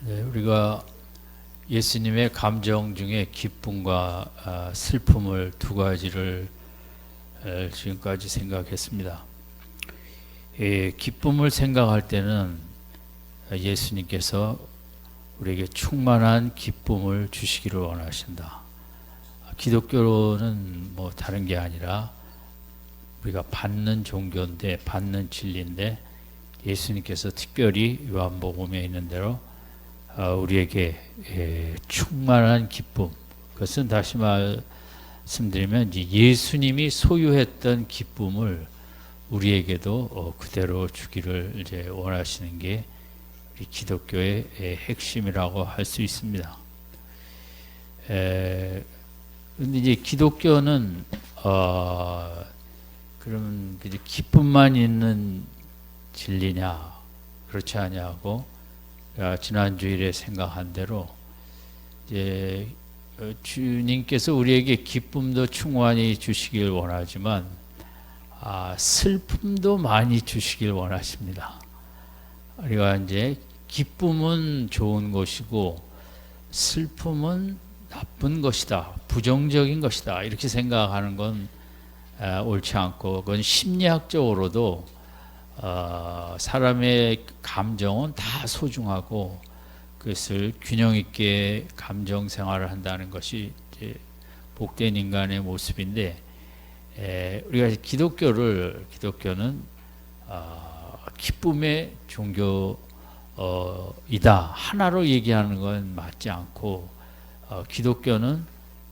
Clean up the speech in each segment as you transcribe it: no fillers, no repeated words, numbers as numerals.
네, 우리가 예수님의 감정 중에 기쁨과 슬픔을 두 가지를 지금까지 생각했습니다. 기쁨을 생각할 때는 예수님께서 우리에게 충만한 기쁨을 주시기를 원하신다. 기독교는 뭐 다른 게 아니라 우리가 받는 종교인데, 받는 진리인데, 예수님께서 특별히 요한복음에 있는 대로 우리에게 충만한 기쁨, 그것은 다시 말씀드리면 예수님이 소유했던 기쁨을 우리에게도 그대로 주기를 이제 원하시는 게 우리 기독교의 핵심이라고 할 수 있습니다. 그런데 이제 기독교는 그러면 이제 기쁨만 있는 진리냐, 그렇지 않냐고 지난 주일에 생각한 대로 이제 주님께서 우리에게 기쁨도 충만히 주시길 원하지만 슬픔도 많이 주시길 원하십니다. 우리가 이제 기쁨은 좋은 것이고 슬픔은 나쁜 것이다, 부정적인 것이다 이렇게 생각하는 건 옳지 않고, 그건 심리학적으로도 사람의 감정은 다 소중하고 그것을 균형 있게 감정 생활을 한다는 것이 이제 복된 인간의 모습인데, 우리가 기독교는 기쁨의 종교이다 하나로 얘기하는 건 맞지 않고, 기독교는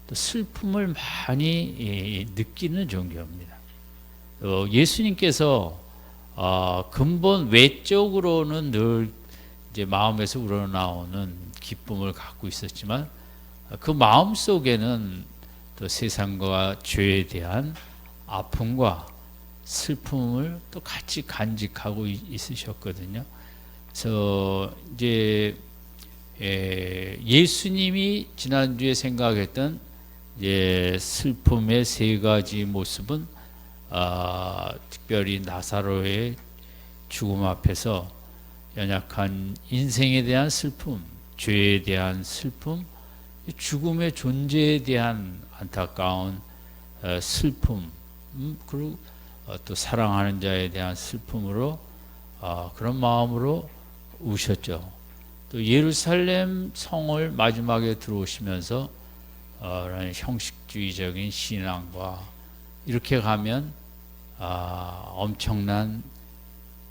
또 슬픔을 많이 느끼는 종교입니다. 예수님께서 근본 외적으로는 늘 이제 마음에서 우러나오는 기쁨을 갖고 있었지만 그 마음 속에는 또 세상과 죄에 대한 아픔과 슬픔을 또 같이 간직하고 있으셨거든요. 그래서 이제 예수님이 지난주에 생각했던 이제 슬픔의 세 가지 모습은 특별히 나사로의 죽음 앞에서 연약한 인생에 대한 슬픔, 죄에 대한 슬픔, 죽음의 존재에 대한 안타까운 슬픔, 그리고 또 사랑하는 자에 대한 슬픔으로 그런 마음으로 우셨죠. 또 예루살렘 성을 마지막에 들어오시면서 형식주의적인 신앙과 이렇게 가면 엄청난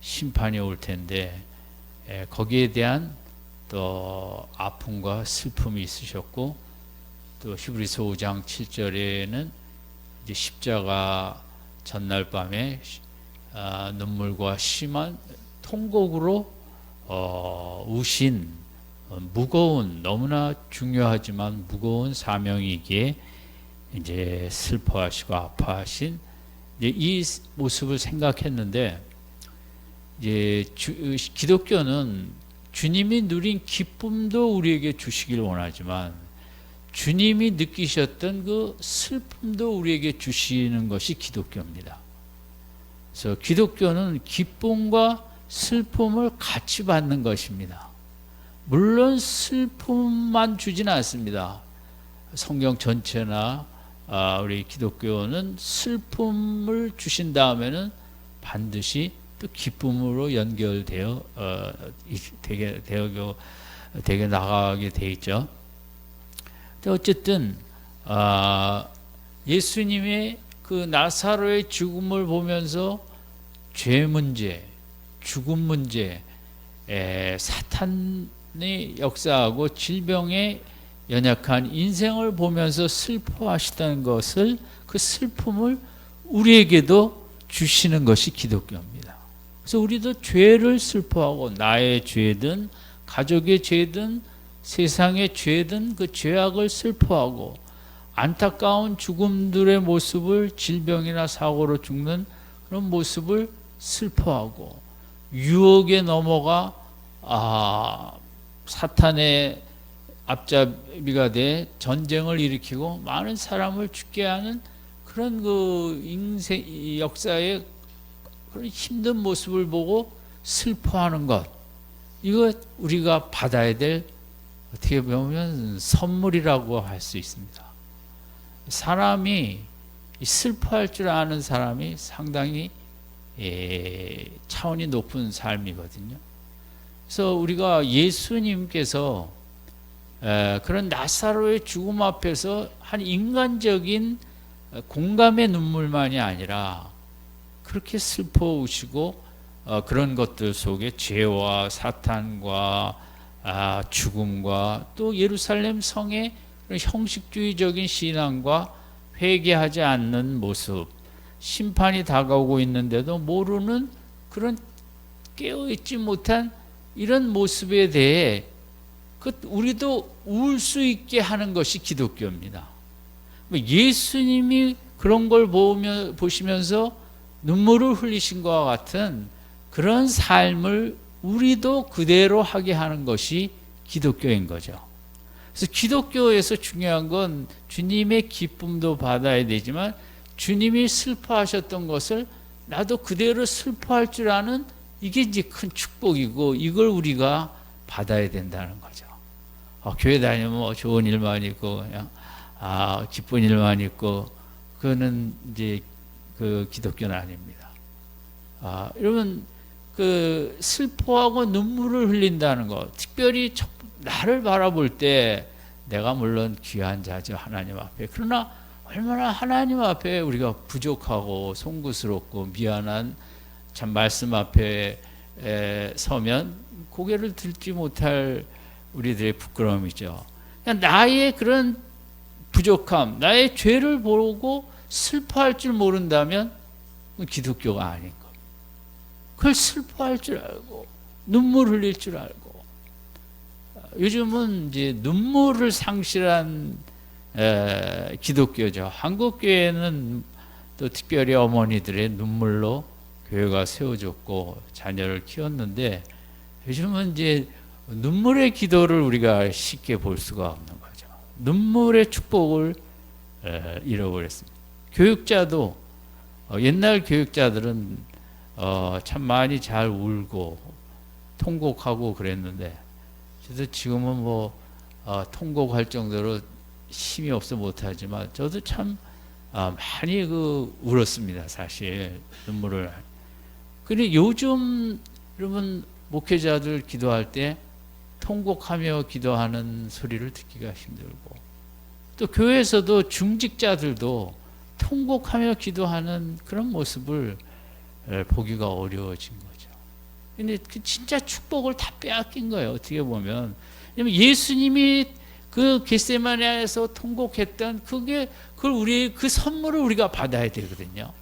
심판이 올 텐데 거기에 대한 또 아픔과 슬픔이 있으셨고, 또 히브리서 5장 7절에는 이제 십자가 전날 밤에 눈물과 심한 통곡으로 우신 무거운, 너무나 중요하지만 무거운 사명이기에 이제 슬퍼하시고 아파하신 이 모습을 생각했는데, 이제 기독교는 주님이 누린 기쁨도 우리에게 주시길 원하지만 주님이 느끼셨던 그 슬픔도 우리에게 주시는 것이 기독교입니다. 그래서 기독교는 기쁨과 슬픔을 같이 받는 것입니다. 물론 슬픔만 주지는 않습니다. 성경 전체나 우리 기독교는 슬픔을 주신 다음에는 반드시 또 기쁨으로 연결되어 되게 나가게 돼 있죠. 어쨌든 예수님의 그 나사로의 죽음을 보면서 죄 문제, 죽음 문제, 사탄의 역사하고 질병의 연약한 인생을 보면서 슬퍼하시다는 것을, 그 슬픔을 우리에게도 주시는 것이 기독교입니다. 그래서 우리도 죄를 슬퍼하고, 나의 죄든 가족의 죄든 세상의 죄든 그 죄악을 슬퍼하고, 안타까운 죽음들의 모습을, 질병이나 사고로 죽는 그런 모습을 슬퍼하고, 유혹에 넘어가 사탄의 앞잡이가 돼 전쟁을 일으키고 많은 사람을 죽게 하는 그런 그 인생 역사의 그런 힘든 모습을 보고 슬퍼하는 것, 이거 우리가 받아야 될 어떻게 보면 선물이라고 할 수 있습니다. 사람이 슬퍼할 줄 아는 사람이 상당히 차원이 높은 삶이거든요. 그래서 우리가 예수님께서 그런 나사로의 죽음 앞에서 한 인간적인 공감의 눈물만이 아니라 그렇게 슬퍼우시고 그런 것들 속에 죄와 사탄과 죽음과 또 예루살렘 성의 형식주의적인 신앙과 회개하지 않는 모습, 심판이 다가오고 있는데도 모르는 그런 깨어있지 못한 이런 모습에 대해 우리도 울 수 있게 하는 것이 기독교입니다. 예수님이 그런 걸 보시면서 눈물을 흘리신 것과 같은 그런 삶을 우리도 그대로 하게 하는 것이 기독교인 거죠. 그래서 기독교에서 중요한 건 주님의 기쁨도 받아야 되지만 주님이 슬퍼하셨던 것을 나도 그대로 슬퍼할 줄 아는 이게 이제 큰 축복이고 이걸 우리가 받아야 된다는 거죠. 교회 다니면 뭐 좋은 일만 있고 그냥 기쁜 일만 있고 그거는 이제 그 기독교는 아닙니다. 여러분 그 슬퍼하고 눈물을 흘린다는 것, 특별히 나를 바라볼 때 내가 물론 귀한 자죠 하나님 앞에. 그러나 얼마나 하나님 앞에 우리가 부족하고 송구스럽고 미안한 참 말씀 앞에 서면 고개를 들지 못할 우리들의 부끄러움이죠. 그냥 나의 그런 부족함, 나의 죄를 보고 슬퍼할 줄 모른다면 기독교가 아닌 겁니다. 그걸 슬퍼할 줄 알고 눈물 흘릴 줄 알고 요즘은 이제 눈물을 상실한 기독교죠. 한국 교회는 또 특별히 어머니들의 눈물로 교회가 세워졌고 자녀를 키웠는데 요즘은 이제 눈물의 기도를 우리가 쉽게 볼 수가 없는 거죠. 눈물의 축복을 잃어버렸습니다. 교육자도 옛날 교육자들은 참 많이 잘 울고 통곡하고 그랬는데 저도 지금은 뭐 통곡할 정도로 힘이 없어 못하지만 저도 참 많이 울었습니다. 사실 눈물을. 근데 요즘 여러분 목회자들 기도할 때 통곡하며 기도하는 소리를 듣기가 힘들고 또 교회에서도 중직자들도 통곡하며 기도하는 그런 모습을 보기가 어려워진 거죠. 근데 진짜 축복을 다 빼앗긴 거예요. 어떻게 보면. 왜냐면 예수님이 그 겟세마네에서 통곡했던 그걸 우리 그 선물을 우리가 받아야 되거든요.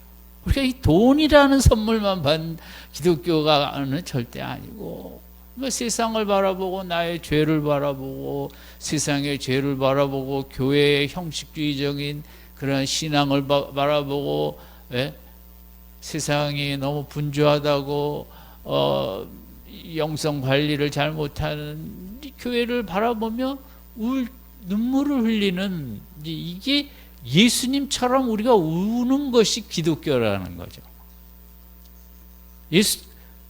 우리가 이 돈이라는 선물만 받는 기독교가는 절대 아니고 세상을 바라보고 나의 죄를 바라보고 세상의 죄를 바라보고 교회의 형식주의적인 그런 신앙을 바라보고 세상이 너무 분주하다고 영성 관리를 잘못하는 교회를 바라보며 눈물을 흘리는 이게 예수님처럼 우리가 우는 것이 기독교라는 거죠.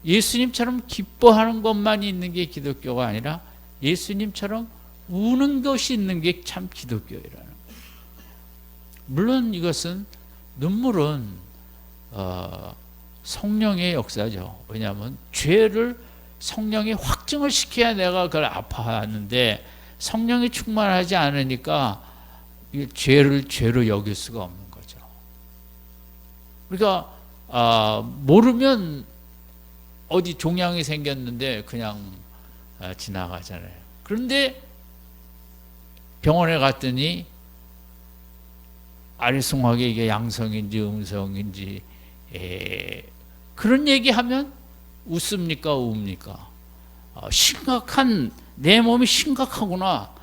예수님처럼 기뻐하는 것만 있는 게 기독교가 아니라 예수님처럼 우는 것이 있는 게 참 기독교라는 거예요. 물론 이것은 눈물은 성령의 역사죠. 왜냐하면 죄를 성령이 확증을 시켜야 내가 그걸 아파하는데 성령이 충만하지 않으니까 죄를 죄로 여길 수가 없는 거죠. 우리가 모르면 어디 종양이 생겼는데 그냥 지나가잖아요. 그런데 병원에 갔더니 아리송하게 이게 양성인지 음성인지 그런 얘기하면 웃습니까 우웁니까? 심각한 내 몸이 심각하구나.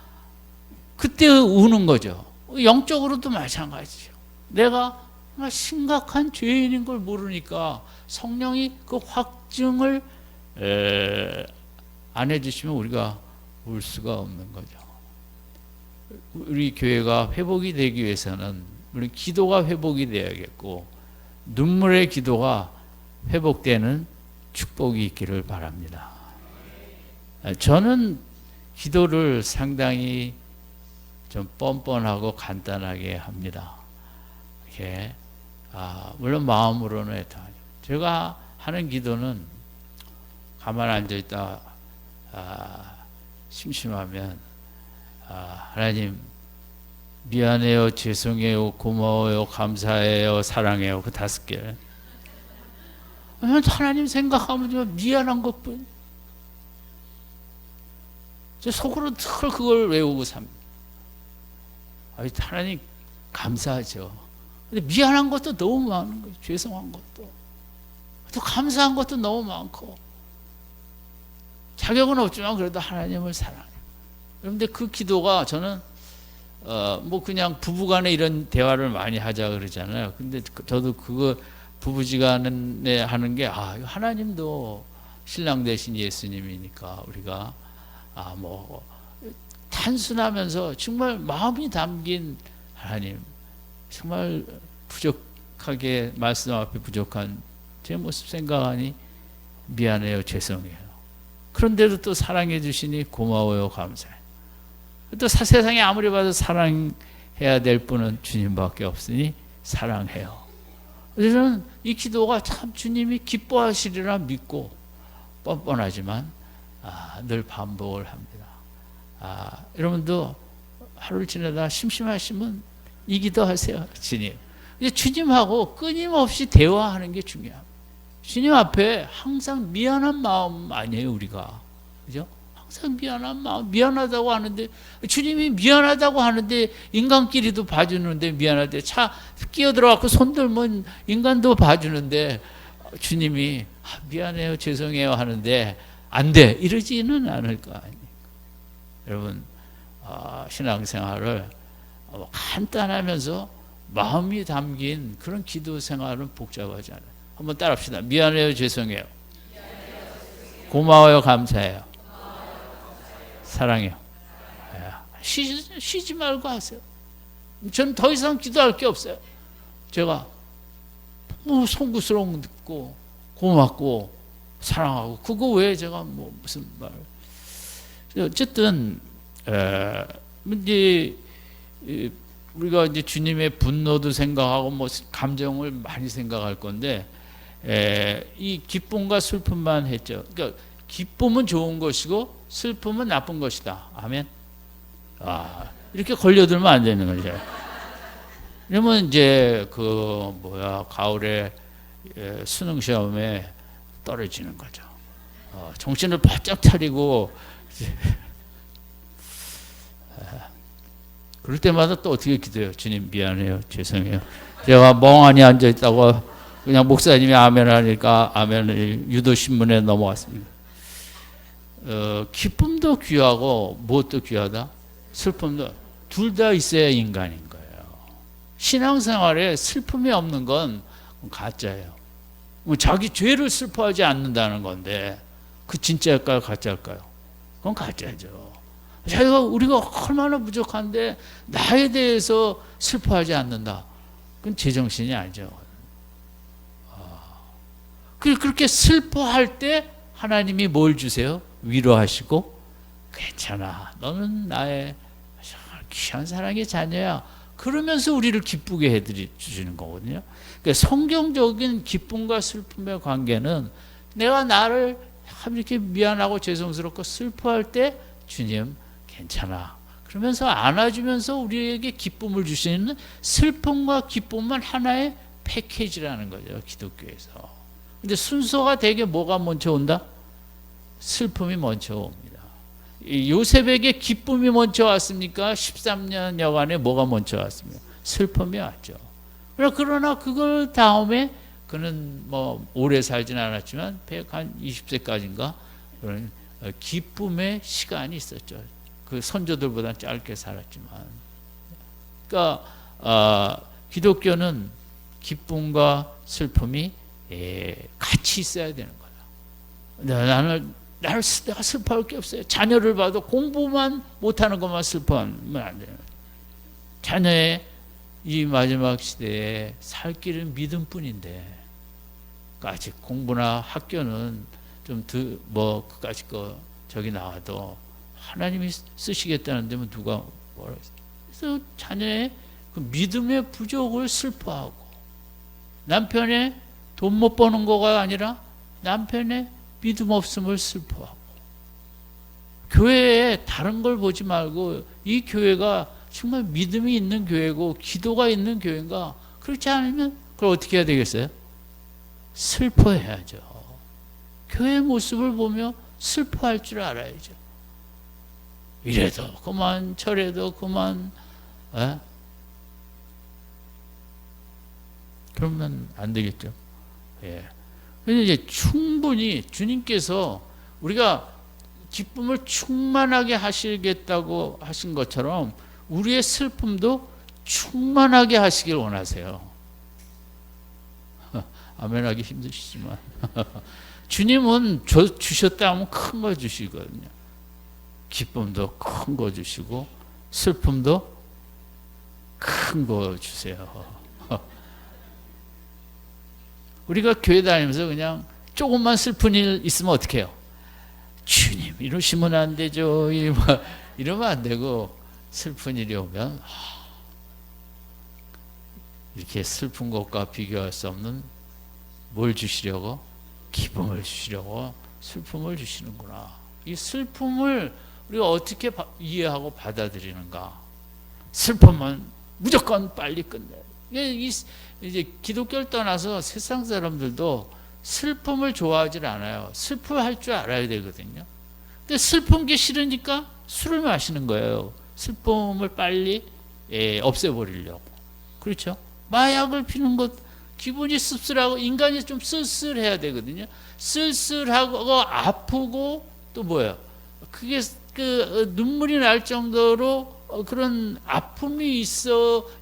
그때 우는 거죠. 영적으로도 마찬가지죠. 내가 심각한 죄인인 걸 모르니까 성령이 그 확증을 안 해주시면 우리가 울 수가 없는 거죠. 우리 교회가 회복이 되기 위해서는 물론 기도가 회복이 되어야겠고 눈물의 기도가 회복되는 축복이 있기를 바랍니다. 저는 기도를 상당히 좀 뻔뻔하고 간단하게 합니다. 이렇게 물론 마음으로는 애통하죠. 제가 하는 기도는 가만 앉아 있다 심심하면 하나님 미안해요, 죄송해요, 고마워요, 감사해요, 사랑해요, 그 5개. 하나님 생각하면 미안한 것뿐. 제 속으로 늘 그걸 외우고 삽니다. 하나님 감사하죠. 근데 미안한 것도 너무 많은 거예요. 죄송한 것도. 또 감사한 것도 너무 많고. 자격은 없지만 그래도 하나님을 사랑해요. 그런데 그 기도가 저는 뭐 그냥 부부간에 이런 대화를 많이 하자 그러잖아요. 근데 저도 그거 부부지간에 하는 게 하나님도 신랑 대신 예수님이니까 우리가 뭐 단순하면서 정말 마음이 담긴 하나님, 정말 부족하게 말씀 앞에 부족한 제 모습 생각하니 미안해요, 죄송해요. 그런데도 또 사랑해 주시니 고마워요, 감사해요. 또 세상에 아무리 봐도 사랑해야 될 분은 주님밖에 없으니 사랑해요. 그래서 저는 이 기도가 참 주님이 기뻐하시리라 믿고 뻔뻔하지만 늘 반복을 합니다. 여러분도 하루를 지내다 심심하시면 이 기도 하세요. 주님. 이제 주님하고 끊임없이 대화하는 게 중요합니다. 주님 앞에 항상 미안한 마음 아니에요, 우리가. 그죠? 항상 미안한 마음, 미안하다고 하는데, 주님이 미안하다고 하는데, 인간끼리도 봐주는데, 미안하대. 차 끼어들어갖고 손 들면 인간도 봐주는데, 주님이 미안해요, 죄송해요 하는데, 안 돼. 이러지는 않을 거 아닙니까? 여러분, 신앙생활을 간단하면서 마음이 담긴 그런 기도 생활은 복잡하지 않아요. 한번 따라합시다. 미안해요, 죄송해요. 고마워요, 감사해요. 사랑해요. 쉬지 말고 하세요. 저는 더 이상 기도할 게 없어요. 제가 송구스러운 거 듣고 고맙고 사랑하고 그거 외에 제가 뭐 무슨 말. 어쨌든 이제 우리가 이제 주님의 분노도 생각하고 뭐 감정을 많이 생각할 건데 이 기쁨과 슬픔만 했죠. 그러니까 기쁨은 좋은 것이고 슬픔은 나쁜 것이다. 아멘. 이렇게 걸려들면 안 되는 거죠. 그러면 이제 가을에 수능 시험에 떨어지는 거죠. 정신을 바짝 차리고 그럴 때마다 또 어떻게 기도해요? 주님 미안해요, 죄송해요. 제가 멍하니 앉아 있다고 그냥 목사님이 아멘 하니까 아멘을 유도신문에 넘어왔습니다. 기쁨도 귀하고 무엇도 귀하다? 슬픔도 둘 다 있어야 인간인 거예요. 신앙생활에 슬픔이 없는 건 가짜예요. 자기 죄를 슬퍼하지 않는다는 건데 그 진짜일까요, 가짜일까요? 그건 가짜죠. 우리가 얼마나 부족한데 나에 대해서 슬퍼하지 않는다. 그건 제정신이 아니죠. 그렇게 슬퍼할 때 하나님이 뭘 주세요? 위로하시고 괜찮아. 너는 나의 귀한 사랑의 자녀야. 그러면서 우리를 기쁘게 해주시는 거거든요. 그러니까 성경적인 기쁨과 슬픔의 관계는 내가 나를 이렇게 미안하고 죄송스럽고 슬퍼할 때 주님 괜찮아. 그러면서 안아주면서 우리에게 기쁨을 주시는 슬픔과 기쁨은 하나의 패키지라는 거죠. 기독교에서. 근데 순서가 되게 뭐가 먼저 온다? 슬픔이 먼저 옵니다. 요셉에게 기쁨이 먼저 왔습니까? 13년여간에 뭐가 먼저 왔습니까? 슬픔이 왔죠. 그러나 그걸 다음에 그는 뭐 오래 살지는 않았지만 한 20세까지인가 그런 기쁨의 시간이 있었죠. 그 선조들보다 짧게 살았지만. 그러니까 기독교는 기쁨과 슬픔이 같이 있어야 되는 거다. 내가 슬퍼할 게 없어요. 자녀를 봐도 공부만 못하는 것만 슬퍼하면 안 돼요. 자녀의 이 마지막 시대에 살 길은 믿음뿐인데, 아직 공부나 학교는 좀 그까짓 거 저기 나와도 하나님이 쓰시겠다는데 뭐 누가 뭐라 했어요. 그래서 자녀의 그 믿음의 부족을 슬퍼하고, 남편의 돈 못 버는 거가 아니라 남편의 믿음 없음을 슬퍼하고, 교회에 다른 걸 보지 말고 이 교회가 정말 믿음이 있는 교회고 기도가 있는 교회인가, 그렇지 않으면 그걸 어떻게 해야 되겠어요? 슬퍼해야죠. 교회의 모습을 보며 슬퍼할 줄 알아야죠. 이래도 그만 저래도 그만, 그러면 안 되겠죠. 예. 그래서 이제 충분히 주님께서 우리가 기쁨을 충만하게 하시겠다고 하신 것처럼 우리의 슬픔도 충만하게 하시길 원하세요. 아멘하기 힘드시지만 주님은 주셨다 하면 큰 거 주시거든요. 기쁨도 큰 거 주시고 슬픔도 큰 거 주세요. 우리가 교회 다니면서 그냥 조금만 슬픈 일 있으면 어떻게 해요? 주님 이러시면 안 되죠. 이러면 안 되고, 슬픈 일이 오면 이렇게 슬픈 것과 비교할 수 없는 뭘 주시려고? 기쁨을 주시려고 슬픔을 주시는구나. 이 슬픔을 우리가 어떻게 이해하고 받아들이는가? 슬픔은 무조건 빨리 끝내. 이제 기독교를 떠나서 세상 사람들도 슬픔을 좋아하지 않아요. 슬퍼할 줄 알아야 되거든요. 근데 슬픈 게 싫으니까 술을 마시는 거예요. 슬픔을 빨리 없애버리려고. 그렇죠? 마약을 피는 것, 기분이 씁쓸하고, 인간이 좀 쓸쓸해야 되거든요. 쓸쓸하고 아프고 또 뭐예요? 그게 눈물이 날 정도로 그런 아픔이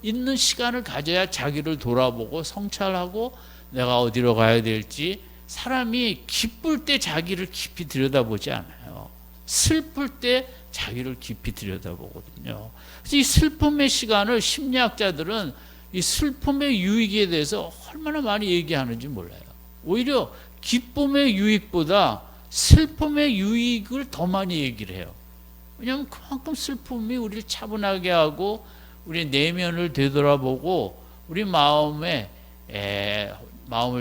있는 시간을 가져야 자기를 돌아보고 성찰하고 내가 어디로 가야 될지. 사람이 기쁠 때 자기를 깊이 들여다보지 않아요. 슬플 때 자기를 깊이 들여다보거든요. 그래서 이 슬픔의 시간을 심리학자들은 이 슬픔의 유익에 대해서 얼마나 많이 얘기하는지 몰라요. 오히려 기쁨의 유익보다 슬픔의 유익을 더 많이 얘기를 해요. 왜냐하면 그만큼 슬픔이 우리를 차분하게 하고 우리 내면을 되돌아보고 우리 마음을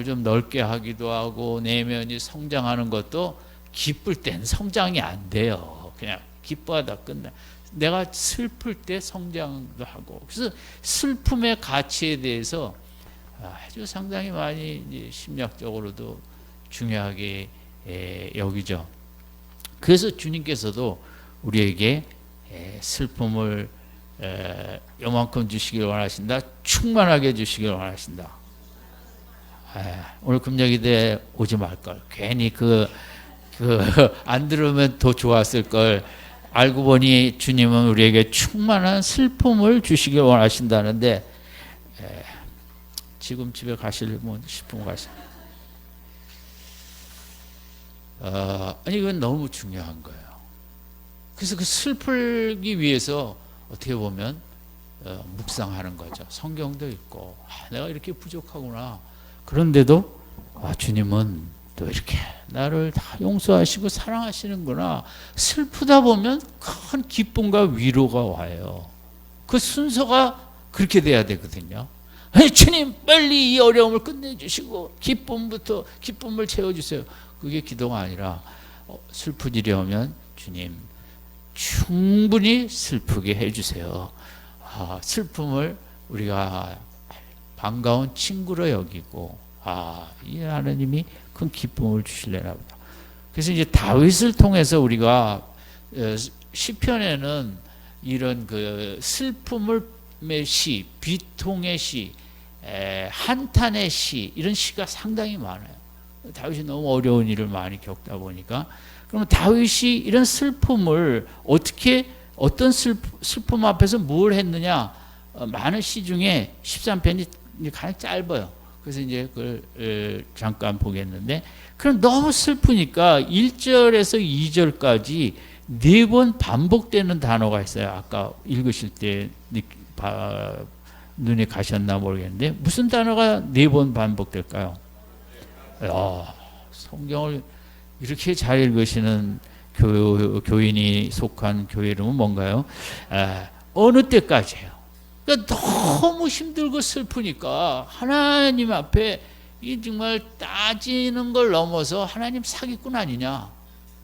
좀 넓게 하기도 하고, 내면이 성장하는 것도 기쁠 땐 성장이 안 돼요. 그냥 기뻐하다 끝나. 내가 슬플 때 성장도 하고. 그래서 슬픔의 가치에 대해서 아주 상당히 많이 이제 심리학적으로도 중요하게 여기죠. 그래서 주님께서도 우리에게 슬픔을 요만큼 주시길 원하신다. 충만하게 주시길 원하신다. 오늘 금요일에 오지 말걸. 괜히 안 들으면 더 좋았을 걸. 알고 보니 주님은 우리에게 충만한 슬픔을 주시길 원하신다는데, 지금 집에 가시려면 싶으면 가세요. 아니, 이건 너무 중요한 거예요. 그래서 그 슬프기 위해서 어떻게 보면 묵상하는 거죠. 성경도 있고, 내가 이렇게 부족하구나. 그런데도 주님은 또 이렇게 나를 다 용서하시고 사랑하시는구나. 슬프다 보면 큰 기쁨과 위로가 와요. 그 순서가 그렇게 돼야 되거든요. 주님 빨리 이 어려움을 끝내주시고 기쁨을 채워주세요. 그게 기도가 아니라 슬픈 일이 오면 주님 충분히 슬프게 해주세요. 슬픔을 우리가 반가운 친구로 여기고, 이 하나님이 큰 기쁨을 주실래나 보다. 그래서 이제 다윗을 통해서 우리가 시편에는 이런 그 슬픔의 시, 비통의 시, 한탄의 시, 이런 시가 상당히 많아요. 다윗이 너무 어려운 일을 많이 겪다 보니까. 그러면 다윗이 이런 슬픔을 어떤 슬픔 앞에서 뭘 했느냐? 많은 시 중에 13편이 가장 짧아요. 그래서 이제 그걸 잠깐 보겠는데, 그럼 너무 슬프니까 1절에서 2절까지 4번 반복되는 단어가 있어요. 아까 읽으실 때 눈에 가셨나 모르겠는데, 무슨 단어가 4번 반복될까요? 성경을 이렇게 잘 읽으시는 교인이 속한 교회 이름은 뭔가요? 어느 때까지예요. 그러니까 너무 힘들고 슬프니까 하나님 앞에 이 정말 따지는 걸 넘어서 하나님 사기꾼 아니냐?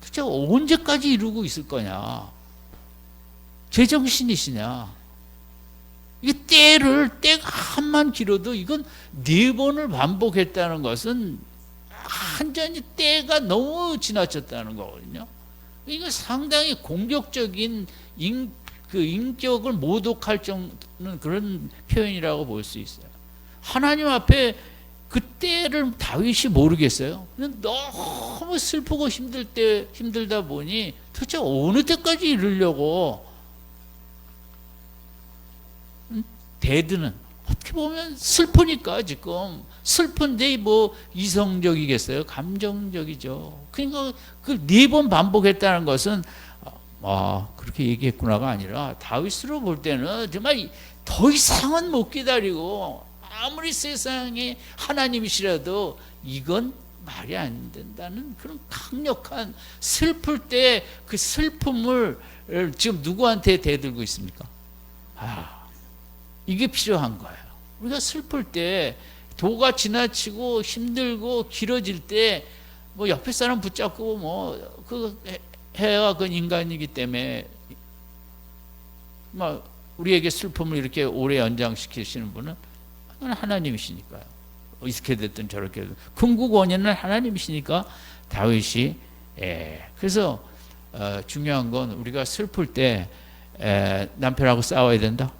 도대체 언제까지 이루고 있을 거냐? 제정신이시냐? 이게 때가 한만 길어도 이건 4번을 반복했다는 것은 완전히 때가 너무 지나쳤다는 거거든요. 이거 상당히 공격적인 인격을 모독할 정도는 그런 표현이라고 볼 수 있어요. 하나님 앞에 그 때를 다윗이 모르겠어요. 너무 슬프고 힘들다 보니 도대체 어느 때까지 이르려고 대드는 어떻게 보면 슬프니까 지금 슬픈데 뭐 이성적이겠어요? 감정적이죠. 그러니까 그 4번 반복했다는 것은 그렇게 얘기했구나가 아니라 다윗으로 볼 때는 정말 더 이상은 못 기다리고 아무리 세상에 하나님이시라도 이건 말이 안 된다는 그런 강력한 슬플 때 그 슬픔을 지금 누구한테 대들고 있습니까? 이게 필요한 거예요. 우리가 슬플 때 도가 지나치고 힘들고 길어질 때 뭐 옆에 사람 붙잡고 뭐 그 해야 그 인간이기 때문에 막 우리에게 슬픔을 이렇게 오래 연장시키시는 분은 하나님이시니까요. 이렇게 됐든 저렇게 됐든 궁극 원인은 하나님이시니까 다윗이 그래서 중요한 건 우리가 슬플 때 남편하고 싸워야 된다.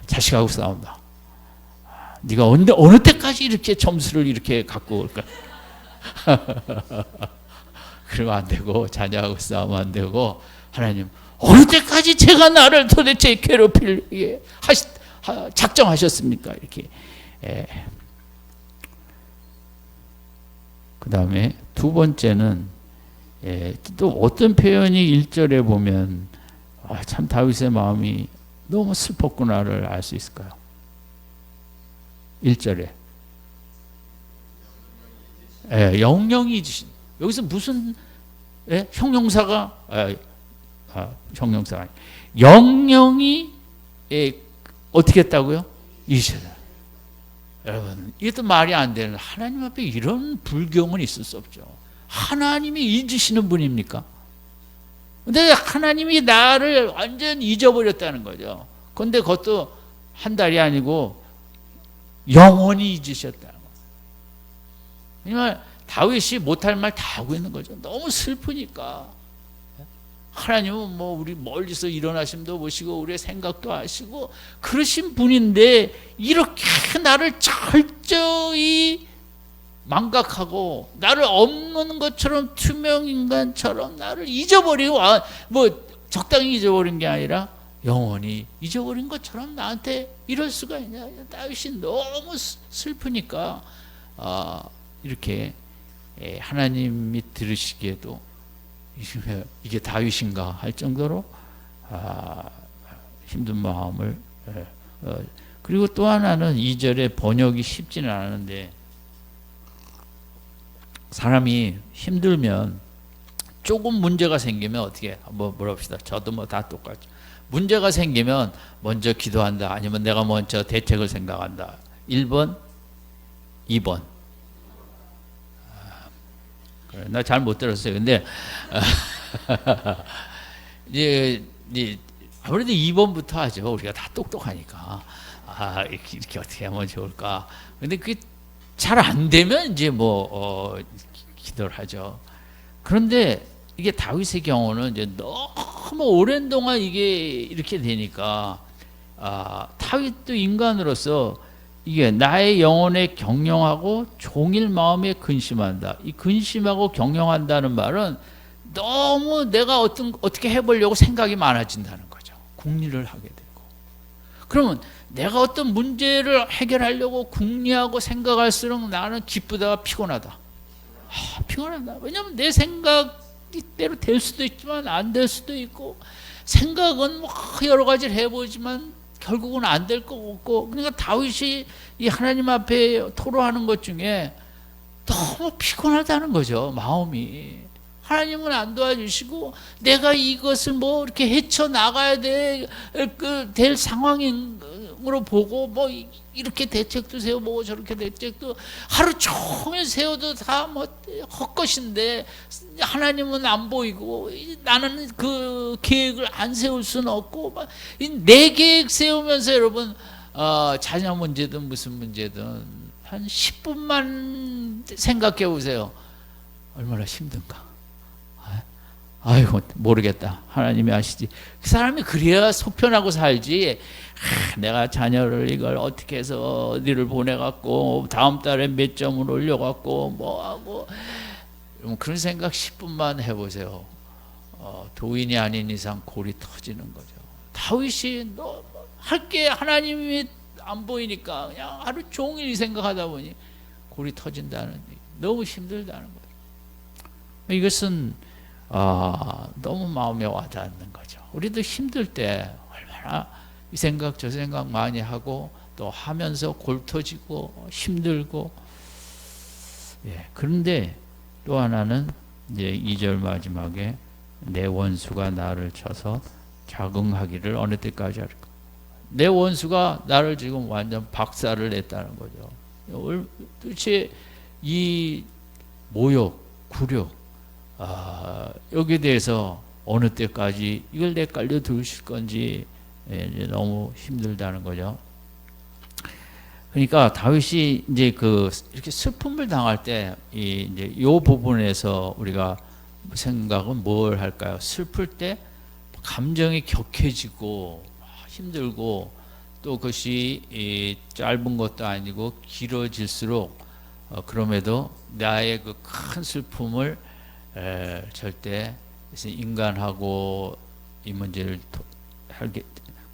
자식하고 싸운다. 네가 어느 때까지 이렇게 점수를 이렇게 갖고 올까? 그러면 안 되고 자녀하고 싸우면 안 되고 하나님 어느 때까지 제가 나를 도대체 괴롭히게 작정하셨습니까? 이렇게. 그 다음에 2번째는 또 어떤 표현이 1절에 보면 참 다윗의 마음이 너무 슬펐구나를 알 수 있을까요? 1절에 영영이 잊으신. 여기서 무슨 형용사가 형용사가 아니 영영이 어떻게 했다고요? 잊으셨다. 여러분 이것도 말이 안 되는 하나님 앞에 이런 불경은 있을 수 없죠. 하나님이 잊으시는 분입니까? 근데 하나님이 나를 완전 잊어버렸다는 거죠. 그런데 그것도 한 달이 아니고 영원히 잊으셨다는 거예요. 왜냐하면 다윗이 못할 말 다 하고 있는 거죠. 너무 슬프니까. 하나님은 뭐 우리 멀리서 일어나심도 보시고 우리의 생각도 아시고 그러신 분인데 이렇게 나를 철저히 망각하고 나를 없는 것처럼 투명인간처럼 나를 잊어버리고 뭐 적당히 잊어버린 게 아니라 영원히 잊어버린 것처럼 나한테 이럴 수가 있냐. 다윗이 너무 슬프니까 이렇게 하나님이 들으시기에도 이게 다윗인가 할 정도로 힘든 마음을 그리고 또 하나는 2절에 번역이 쉽지는 않은데 사람이 힘들면 조금 문제가 생기면 어떻게 한번 물어봅시다. 저도 뭐 다 똑같죠. 문제가 생기면 먼저 기도한다. 아니면 내가 먼저 대책을 생각한다. 1번, 2번. 그래, 나 잘 못 들었어요. 근데 이제 아무래도 2번부터 하죠. 우리가 다 똑똑하니까. 이렇게 어떻게 하면 좋을까. 근데 그게 잘 안 되면 이제 기도를 하죠. 그런데 이게 다윗의 경우는 이제 너무 오랜 동안 이게 이렇게 되니까 다윗도 인간으로서 이게 나의 영혼에 경영하고 종일 마음에 근심한다. 이 근심하고 경영한다는 말은 너무 내가 어떻게 해보려고 생각이 많아진다는 거죠. 궁리를 하게 되고. 그러면 내가 어떤 문제를 해결하려고 궁리하고 생각할수록 나는 기쁘다가 피곤하다. 피곤하다. 왜냐하면 내 생각대로 될 수도 있지만 안 될 수도 있고 생각은 뭐 여러 가지를 해보지만 결국은 안 될 거 없고 그러니까 다윗이 이 하나님 앞에 토로하는 것 중에 너무 피곤하다는 거죠. 마음이. 하나님은 안 도와주시고 내가 이것을 뭐 이렇게 헤쳐나가야 될 상황으로 보고 뭐 이렇게 대책도 세워보고 저렇게 대책도 하루 종일 세워도 다 뭐 헛것인데 하나님은 안 보이고 나는 그 계획을 안 세울 수는 없고 내 계획 세우면서 여러분 자녀 문제든 무슨 문제든 한 10분만 생각해 보세요. 얼마나 힘든가. 아이고 모르겠다. 하나님이 아시지. 그 사람이 그래야 속편하고 살지. 내가 자녀를 이걸 어떻게 해서 어디를 보내갖고 다음 달에 몇 점을 올려갖고 뭐하고 그런 생각 10분만 해보세요. 도인이 아닌 이상 골이 터지는 거죠. 다윗이 할 게 하나님이 안 보이니까 그냥 하루 종일 생각하다 보니 골이 터진다는 얘기. 너무 힘들다는 거죠. 이것은 너무 마음에 와닿는 거죠. 우리도 힘들 때 얼마나 이 생각 저 생각 많이 하고 또 하면서 골 터지고 힘들고. 그런데 또 하나는 이제 2절 마지막에 내 원수가 나를 쳐서 자긍하기를 어느 때까지 할까. 내 원수가 나를 지금 완전 박살을 냈다는 거죠. 도대체 이 모욕, 굴욕 여기에 대해서 어느 때까지 이걸 내깔려 두실 건지 이제 너무 힘들다는 거죠. 그러니까 다윗이 이제 이렇게 슬픔을 당할 때 이제 이 부분에서 우리가 생각은 뭘 할까요? 슬플 때 감정이 격해지고 힘들고 또 그것이 짧은 것도 아니고 길어질수록 그럼에도 나의 그 큰 슬픔을 절대 인간하고 이 문제를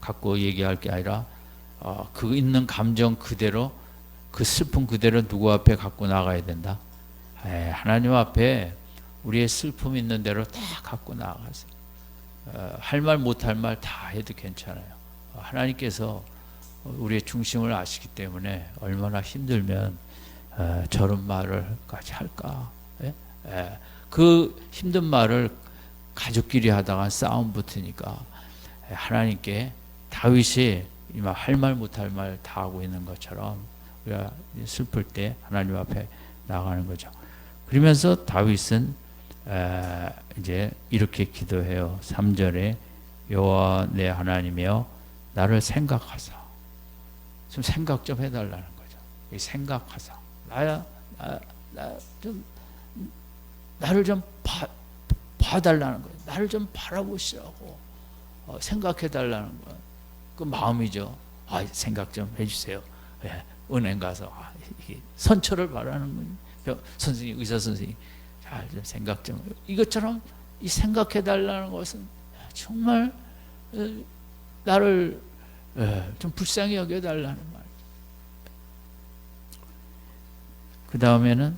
갖고 얘기할 게 아니라 그 있는 감정 그대로 그 슬픔 그대로 누구 앞에 갖고 나가야 된다. 하나님 앞에 우리의 슬픔 있는 대로 다 갖고 나가세요. 할 말 못할 말 다 해도 괜찮아요. 하나님께서 우리의 중심을 아시기 때문에 얼마나 힘들면 저런 말을까지 할까. 그 힘든 말을 가족끼리 하다가 싸움 붙으니까 하나님께 다윗이 할 말 못할 말 다 하고 있는 것처럼 우리가 슬플 때 하나님 앞에 나가는 거죠. 그러면서 다윗은 이제 이렇게 기도해요. 3절에 여호와 내 하나님이여 나를 생각하사. 좀 생각 좀 해달라는 거죠. 이 생각하사. 나를 좀 봐달라는 거예요. 나를 좀 바라보시라고 생각해달라는 거예요. 그 마음이죠. 생각 좀 해주세요. 은행 가서 선처를 바라는 거예요. 선생님, 의사 선생님, 잘 좀 생각 좀. 이것처럼 이 생각해달라는 것은 정말 나를 좀 불쌍히 여겨달라는 말. 그 다음에는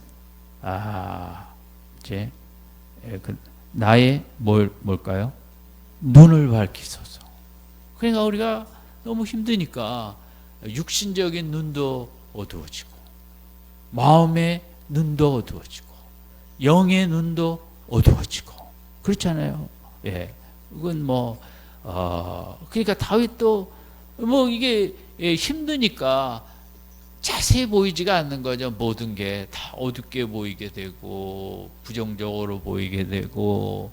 이제 나의 뭘까요? 눈을 밝히소서. 그러니까 우리가 너무 힘드니까 육신적인 눈도 어두워지고 마음의 눈도 어두워지고 영의 눈도 어두워지고 그렇잖아요. 이건 그러니까 다윗도 이게 힘드니까 자세히 보이지가 않는 거죠. 모든 게 다 어둡게 보이게 되고 부정적으로 보이게 되고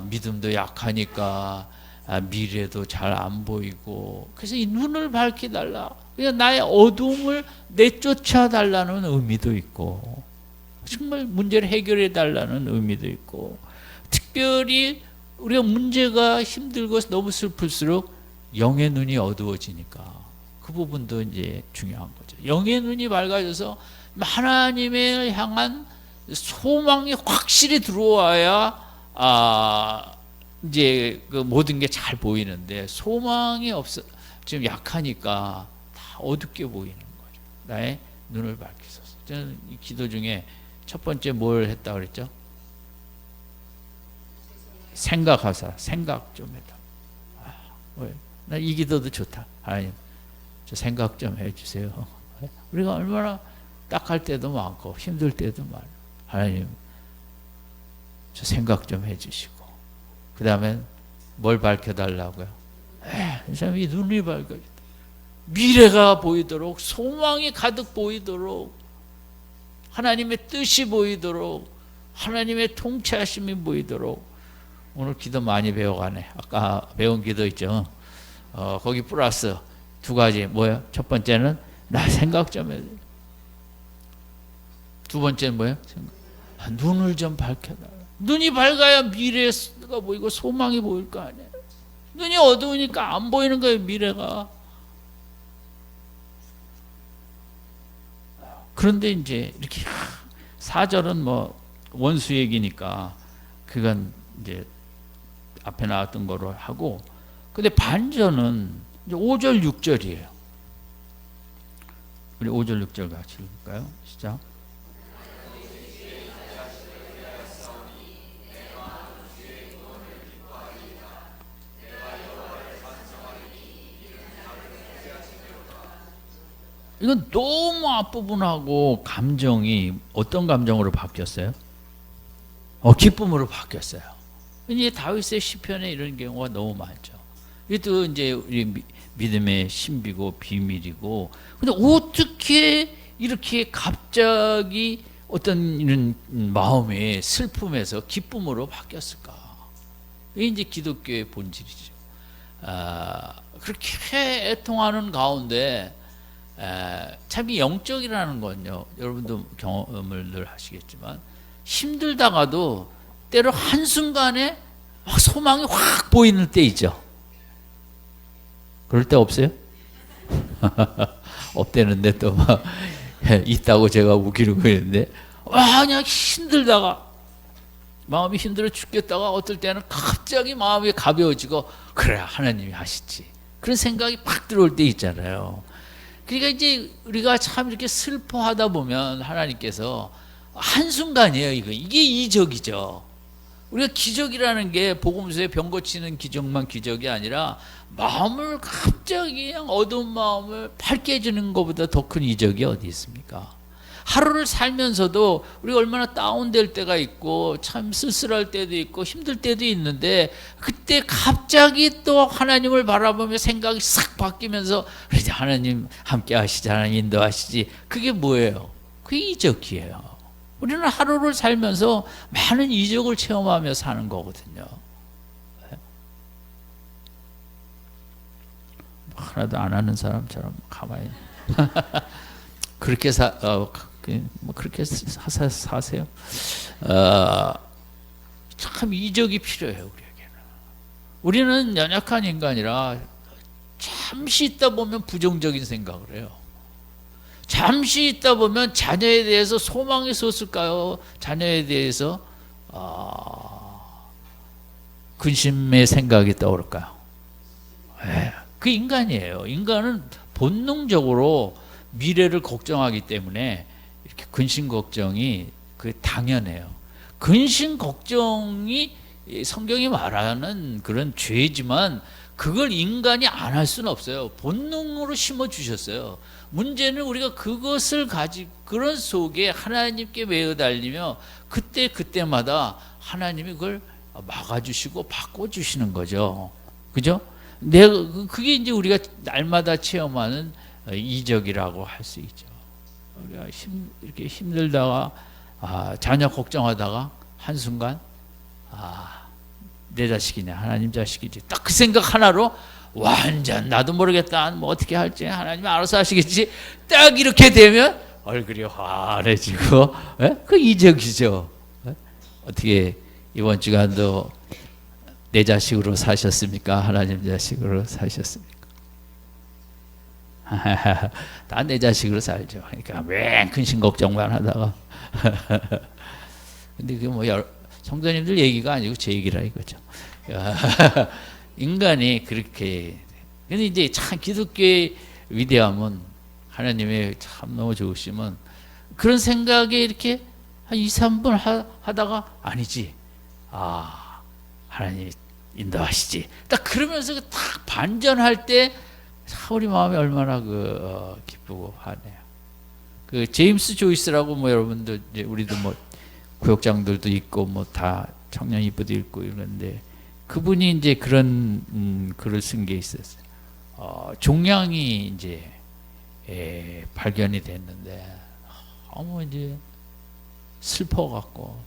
믿음도 약하니까 미래도 잘 안 보이고. 그래서 이 눈을 밝혀달라. 그러니까 나의 어두움을 내쫓아 달라는 의미도 있고 정말 문제를 해결해 달라는 의미도 있고 특별히 우리가 문제가 힘들고 너무 슬플수록 영의 눈이 어두워지니까 그 부분도 이제 중요한 거죠. 영의 눈이 밝아져서 하나님을 향한 소망이 확실히 들어와야 이제 그 모든 게 잘 보이는데 소망이 없어 지금 약하니까 다 어둡게 보이는 거죠. 나의 눈을 밝히소서. 저는 이 기도 중에 첫 번째 뭘 했다 그랬죠? 생각하사. 생각 좀 해라. 나 이 기도도 좋다. 하나님, 저 생각 좀 해주세요. 우리가 얼마나 딱할 때도 많고 힘들 때도 많아요. 하나님, 저 생각 좀 해주시고, 그 다음에 뭘 밝혀달라고요? 이 사람이 눈이 밝아져, 미래가 보이도록, 소망이 가득 보이도록, 하나님의 뜻이 보이도록, 하나님의 통치하심이 보이도록. 오늘 기도 많이 배워가네. 아까 배운 기도 있죠. 거기 플러스 두 가지. 뭐예요? 첫 번째는 나 생각 좀 해. 두 번째는 뭐예요? 눈을 좀 밝혀달라. 눈이 밝아야 미래가 보이고 소망이 보일 거 아니에요. 눈이 어두우니까 안 보이는 거예요, 미래가. 그런데 이제 이렇게 4절은 뭐 원수 얘기니까 그건 이제 앞에 나왔던 거로 하고, 근데 반전은 이제 5절 6절이에요. 우리 5절 6절 같이 읽을까요? 시작. 이건 너무 앞부분하고 감정이 어떤 감정으로 바뀌었어요? 기쁨으로 바뀌었어요. 이제 다윗의 시편에 이런 경우가 너무 많죠. 이것도 이제 우리 믿음의 신비고 비밀이고, 근데 어떻게 이렇게 갑자기 어떤 이런 마음의 슬픔에서 기쁨으로 바뀌었을까? 이게 이제 기독교의 본질이죠. 그렇게 애통하는 가운데 참 이 영적이라는 건요, 여러분도 경험을 늘 하시겠지만 힘들다가도 때로 한순간에 막 소망이 확 보이는 때 있죠. 그럴 때 없어요? 없대는데 또 막 있다고 제가 웃기는 거였는데, 그냥 힘들다가 마음이 힘들어 죽겠다가 어떨 때는 갑자기 마음이 가벼워지고, 그래 하나님이 하시지, 그런 생각이 팍 들어올 때 있잖아요. 그러니까 이제 우리가 참 이렇게 슬퍼하다 보면 하나님께서 한순간이에요. 이게 이적이죠. 우리가 기적이라는 게 복음서에 병 고치는 기적만 기적이 아니라 마음을 갑자기 그냥 어두운 마음을 밝게 해주는 것보다 더 큰 이적이 어디 있습니까? 하루를 살면서도 우리가 얼마나 다운될 때가 있고 참 쓸쓸할 때도 있고 힘들 때도 있는데, 그때 갑자기 또 하나님을 바라보며 생각이 싹 바뀌면서 이제 하나님 함께 하시지, 하나님 인도하시지. 그게 뭐예요? 그게 이적이에요. 우리는 하루를 살면서 많은 이적을 체험하며 사는 거거든요. 하나도 안 하는 사람처럼 가만히 그렇게 그렇게 사세요. 참 이적이 필요해요, 우리에게는. 우리는 연약한 인간이라 잠시 있다 보면 부정적인 생각을 해요. 잠시 있다 보면 자녀에 대해서 소망이 솟을까요? 자녀에 대해서 근심의 생각이 떠오를까요? 그 인간이에요. 인간은 본능적으로 미래를 걱정하기 때문에 이렇게 근심 걱정이 당연해요. 근심 걱정이 성경이 말하는 그런 죄지만 그걸 인간이 안 할 수는 없어요. 본능으로 심어 주셨어요. 문제는 우리가 그것을 가지고 그런 속에 하나님께 매어달리며 그때마다 하나님이 그걸 막아주시고 바꿔주시는 거죠. 그죠? 그게 이제 우리가 날마다 체험하는 이적이라고 할 수 있죠. 우리가 이렇게 힘들다가 자녀 걱정하다가 한순간 내 자식이네, 하나님 자식이지, 딱 그 생각 하나로 완전 나도 모르겠다, 뭐 어떻게 할지 하나님이 알아서 하시겠지, 딱 이렇게 되면 얼굴이 환해지고, 그 이적이죠. 어떻게 이번 주간도 내 자식으로 사셨습니까? 하나님 자식으로 사셨습니까? 다 내 자식으로 살죠. 그러니까 왜 근심 걱정만 하다가 근데 그 뭐 성도님들 얘기가 아니고 제 얘기라 이거죠. 인간이 그렇게. 근데 이제 참 기독교의 위대함은, 하나님의 참 너무 좋으시면 그런 생각에 이렇게 한 2, 3분 하다가 아니지, 하나님이 인도하시지, 딱 그러면서 딱 반전할 때 우리 마음이 얼마나 기쁘고 하네요. 그 제임스 조이스라고 뭐 여러분들, 우리도 뭐 구역장들도 있고 뭐 다 청년 이쁘도 읽고 이러는데 그분이 이제 그런 글을 쓴 게 있었어요. 종양이 이제 발견이 됐는데 너무 이제 슬퍼갖고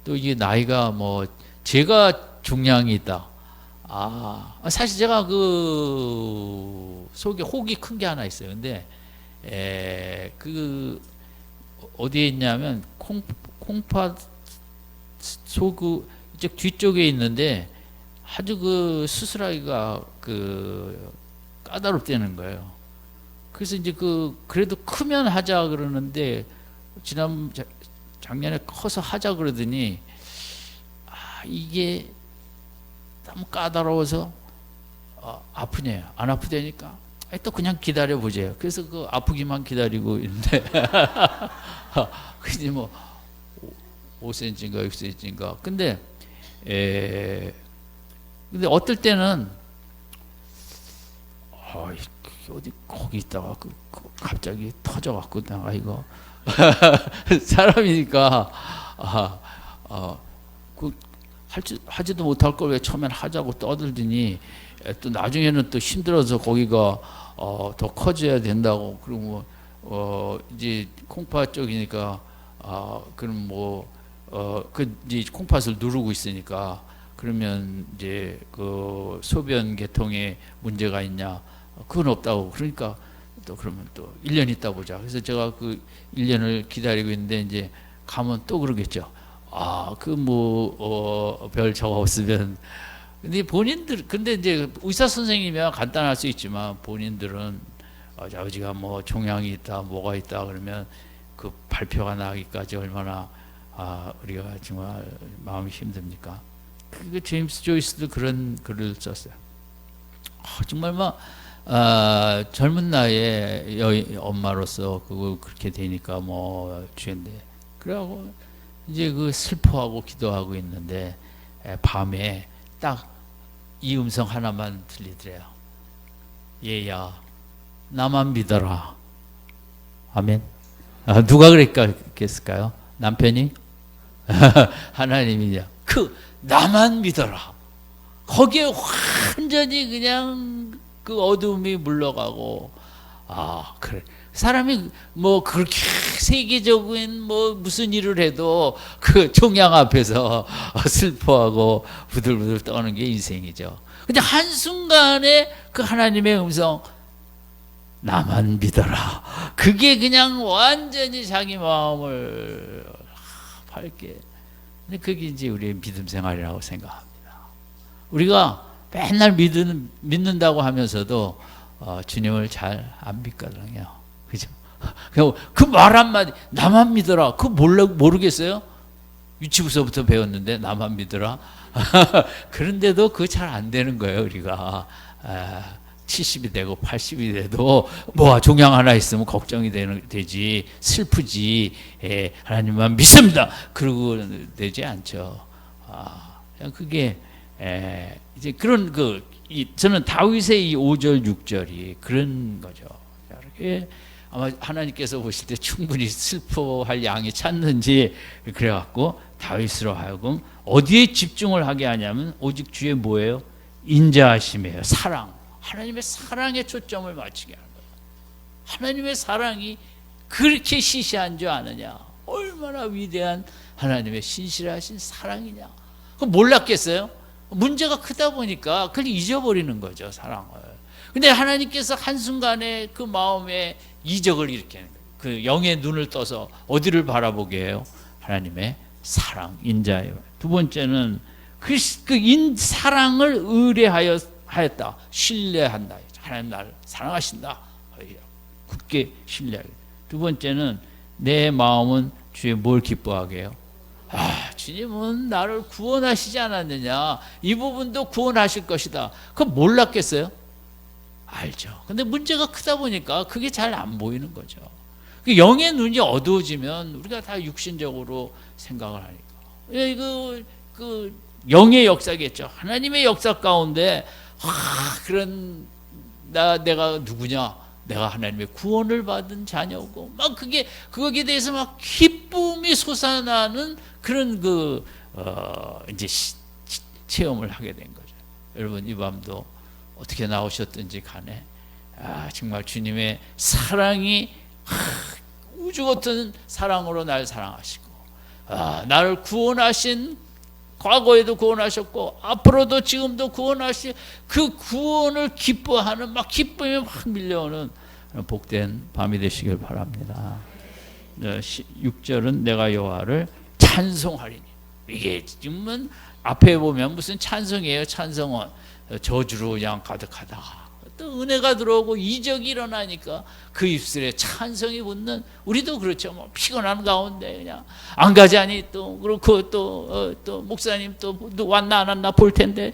또 이게 나이가 뭐 제가 종양이 있다. 사실 제가 그 속에 혹이 큰 게 하나 있어요. 근데 그 어디에 있냐면 콩팥 속 이쪽 뒤쪽에 있는데 아주 그 수술하기가 그 까다롭다는 거예요. 그래서 이제 그래도 크면 하자 그러는데 작년에 커서 하자 그러더니 이게 너무 까다로워서 아프네요. 안 아프다니까 또 그냥 기다려 보세요. 그래서 그 아프기만 기다리고 있는데 그게 뭐 5cm인가 6cm인가. 근데 어떨 때는 어디 거기 있다가 갑자기 터져갖고 내가 이거 사람이니까 하지도 못할 걸 왜 처음엔 하자고 떠들더니 또 나중에는 또 힘들어서 거기가 더 커져야 된다고. 그리고 이제 콩팥 쪽이니까 그럼 이제 콩팥을 누르고 있으니까 그러면 이제 그 소변 계통에 문제가 있냐? 그건 없다고. 그러니까 또 그러면 또 1년 있다 보자. 그래서 제가 그 1년을 기다리고 있는데 이제 가면 또 그러겠죠. 별 저거 없으면. 근데 이제 의사 선생님이야 간단할 수 있지만 본인들은 아버지가 뭐 종양이 있다, 뭐가 있다 그러면 그 발표가 나기까지 얼마나 우리가 정말 마음이 힘듭니까? 그 제임스 조이스도 그런 글을 썼어요. 정말 젊은 나이에 엄마로서 그거 그렇게 되니까 뭐 죄인데 그래갖고 이제 그 슬퍼하고 기도하고 있는데 밤에 딱 이 음성 하나만 들리더래요. 얘야 나만 믿어라. 아멘. 누가 그랬을까요? 남편이? 하나님이냐. 나만 믿어라. 거기에 완전히 그냥 그 어둠이 물러가고, 그래. 사람이 뭐 그렇게 세계적인 뭐 무슨 일을 해도 그 종양 앞에서 슬퍼하고 부들부들 떠는 게 인생이죠. 근데 한순간에 그 하나님의 음성, 나만 믿어라. 그게 그냥 완전히 자기 마음을 밝게. 근데 그게 이제 우리의 믿음 생활이라고 생각합니다. 우리가 맨날 믿는다고 하면서도 주님을 잘 안 믿거든요. 그죠? 그 말 한마디, 나만 믿어라. 그거 모르겠어요? 유치부서부터 배웠는데, 나만 믿어라. 그런데도 그거 잘 안 되는 거예요, 우리가. 70이 되고 80이 돼도 종양 하나 있으면 걱정이 되지, 슬프지. 하나님만 믿습니다. 그러고 되지 않죠. 그게 이제 그런 저는 다윗의 이 5절 6절이 그런 거죠. 이렇게 아마 하나님께서 보실 때 충분히 슬퍼할 양이 찼는지 그래갖고 다윗으로 하여금 어디에 집중을 하게 하냐면 오직 주의 뭐예요? 인자하심이에요. 사랑. 하나님의 사랑에 초점을 맞추게 하는 거예요. 하나님의 사랑이 그렇게 시시한 줄 아느냐? 얼마나 위대한 하나님의 신실하신 사랑이냐? 그거 몰랐겠어요? 문제가 크다 보니까 그걸 잊어버리는 거죠, 사랑을. 근데 하나님께서 한순간에 그 마음에 이적을 일으키는 거예요. 그 영의 눈을 떠서 어디를 바라보게 해요? 하나님의 사랑, 인자예요. 두 번째는 사랑을 의뢰하였다. 신뢰한다. 하나님 나를 사랑하신다. 굳게 신뢰하게. 두 번째는 내 마음은 주의 뭘 기뻐하게 해요? 주님은 나를 구원하시지 않았느냐. 이 부분도 구원하실 것이다. 그거 몰랐겠어요? 알죠. 근데 문제가 크다 보니까 그게 잘 안 보이는 거죠. 영의 눈이 어두워지면 우리가 다 육신적으로 생각을 하니까. 그 영의 역사겠죠. 하나님의 역사 가운데 내가 누구냐? 내가 하나님의 구원을 받은 자녀고 거기에 대해서 막 기쁨이 솟아나는 그런 이제 체험을 하게 된 거죠. 여러분 이 밤도 어떻게 나오셨든지 간에 정말 주님의 사랑이 우주 같은 사랑으로 날 사랑하시고 나를 구원하신 과거에도 구원하셨고 앞으로도 지금도 구원하시 그 구원을 기뻐하는 막 기쁨이 막 밀려오는 복된 밤이 되시길 바랍니다. 6절은 내가 여호와를 찬송하리니 이게 지금은 앞에 보면 무슨 찬송이에요. 찬송은 저주로 그냥 가득하다. 또 은혜가 들어오고 이적이 일어나니까 그 입술에 찬송이 붙는 우리도 그렇죠. 뭐 피곤한 가운데 그냥 안 가자니 또 그렇고 또 목사님 또 왔나 안 왔나 볼 텐데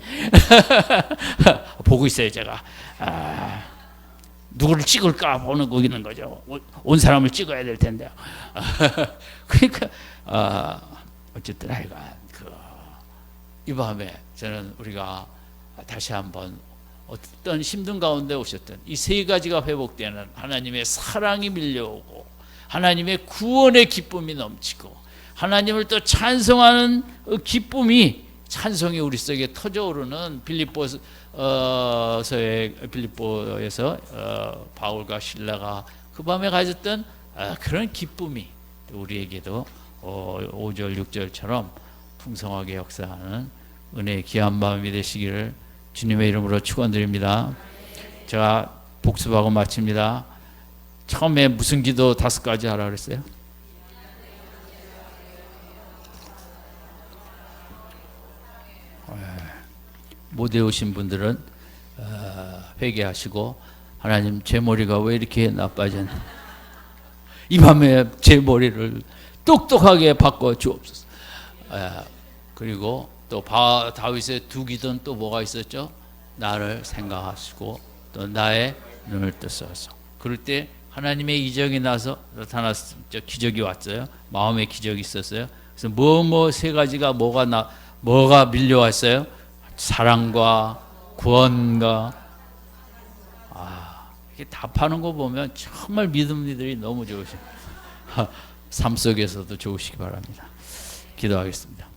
보고 있어요 제가. 누구를 찍을까 보는 거 있는 거죠. 온 사람을 찍어야 될 텐데. 그러니까 어쨌든 하여간 이 밤에 저는 우리가 다시 한번 어떤 힘든 가운데 오셨던 이 세 가지가 회복되는 하나님의 사랑이 밀려오고 하나님의 구원의 기쁨이 넘치고 하나님을 또 찬송하는 기쁨이 찬송이 우리 속에 터져오르는 빌립보에서 바울과 실라가 그 밤에 가졌던 그런 기쁨이 우리에게도 5절 6절처럼 풍성하게 역사하는 은혜의 귀한 밤이 되시기를 주님의 이름으로 축원드립니다. 제가 복습하고 마칩니다. 처음에 무슨 기도 5가지 하라 그랬어요? 못 외우신 분들은 회개하시고 하나님 제 머리가 왜 이렇게 나빠졌나 이 밤에 제 머리를 똑똑하게 바꿔 주옵소서. 그리고 또 다윗의 두 기도는 또 뭐가 있었죠? 나를 생각하시고 또 나의 눈을 뜨소서. 그럴 때 하나님의 이적이 나타났죠. 기적이 왔어요. 마음의 기적이 있었어요. 그래서 세 가지가 뭐가 밀려왔어요? 사랑과 구원과 이렇게 답하는 거 보면 정말 믿음이들이 너무 좋으시고 삶 속에서도 좋으시기 바랍니다. 기도하겠습니다.